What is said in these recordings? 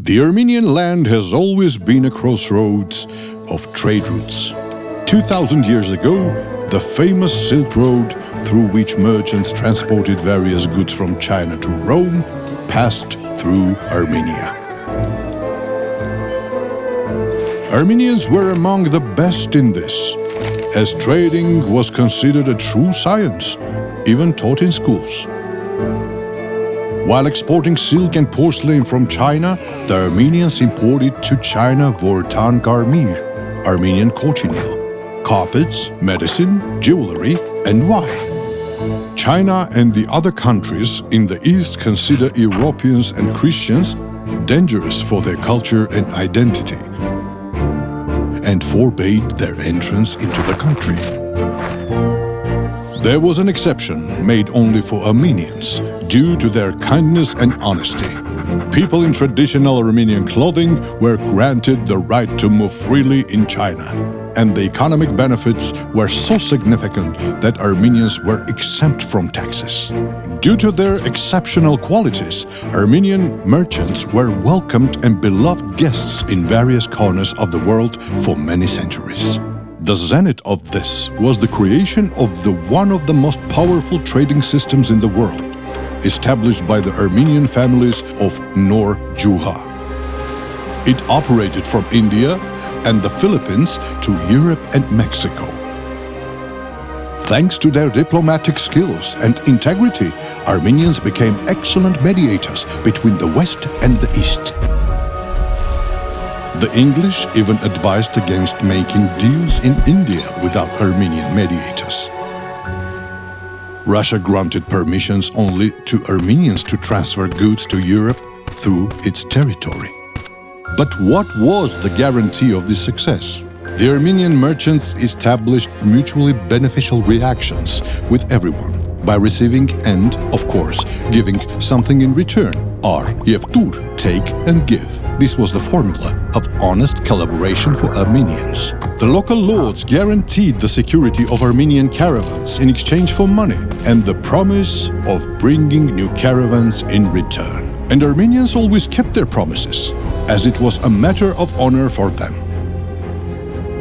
The Armenian land has always been a crossroads of trade routes. 2,000 years ago, the famous Silk Road, through which merchants transported various goods from China to Rome, passed through Armenia. Armenians were among the best in this, as trading was considered a true science, even taught in schools. While exporting silk and porcelain from China, the Armenians imported to China Vardan garmir, Armenian cochineal, carpets, medicine, jewelry, and wine. China and the other countries in the East consider Europeans and Christians dangerous for their culture and identity, and forbade their entrance into the country. There was an exception made only for Armenians, due to their kindness and honesty. People in traditional Armenian clothing were granted the right to move freely in China, and the economic benefits were so significant that Armenians were exempt from taxes. Due to their exceptional qualities, Armenian merchants were welcomed and beloved guests in various corners of the world for many centuries. The zenith of this was the creation of one of the most powerful trading systems in the world, established by the Armenian families of Nor-Juha. It operated from India and the Philippines to Europe and Mexico. Thanks to their diplomatic skills and integrity, Armenians became excellent mediators between the West and the East. The English even advised against making deals in India without Armenian mediators. Russia granted permissions only to Armenians to transfer goods to Europe through its territory. But what was the guarantee of this success? The Armenian merchants established mutually beneficial reactions with everyone by receiving and, of course, giving something in return. Ar Yevtur, take and give. This was the formula of honest collaboration for Armenians. The local lords guaranteed the security of Armenian caravans in exchange for money and the promise of bringing new caravans in return. And Armenians always kept their promises, as it was a matter of honor for them.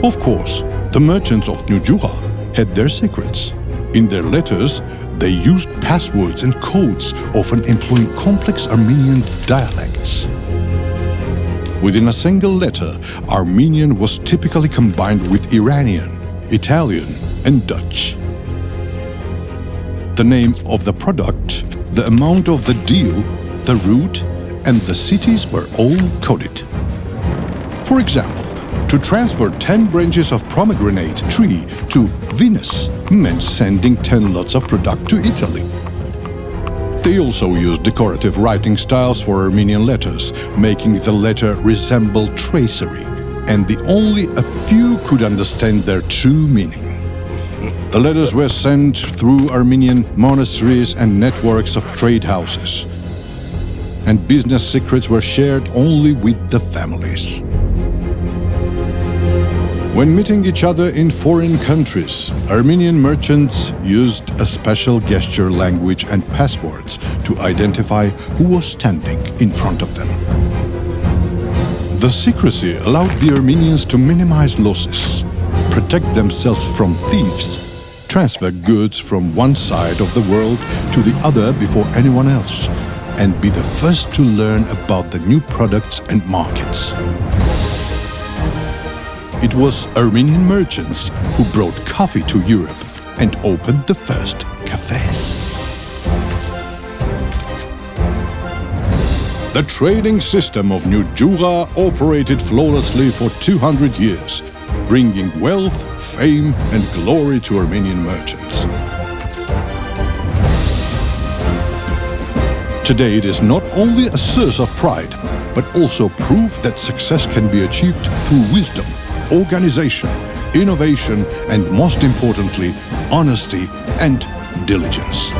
Of course, the merchants of Nor-Juha had their secrets. In their letters, they used passwords and codes, often employing complex Armenian dialects. Within a single letter, Armenian was typically combined with Iranian, Italian, and Dutch. The name of the product, the amount of the deal, the route, and the cities were all coded. For example, to transfer 10 branches of pomegranate tree to Venus meant sending 10 lots of product to Italy. They also used decorative writing styles for Armenian letters, making the letter resemble tracery, and only a few could understand their true meaning. The letters were sent through Armenian monasteries and networks of trade houses, and business secrets were shared only with the families. When meeting each other in foreign countries, Armenian merchants used a special gesture language and passwords to identify who was standing in front of them. The secrecy allowed the Armenians to minimize losses, protect themselves from thieves, transfer goods from one side of the world to the other before anyone else, and be the first to learn about the new products and markets. It was Armenian merchants who brought coffee to Europe and opened the first cafes. The trading system of Nor-Juha operated flawlessly for 200 years, bringing wealth, fame, and glory to Armenian merchants. Today it is not only a source of pride, but also proof that success can be achieved through wisdom, organization, innovation, and most importantly, honesty and diligence.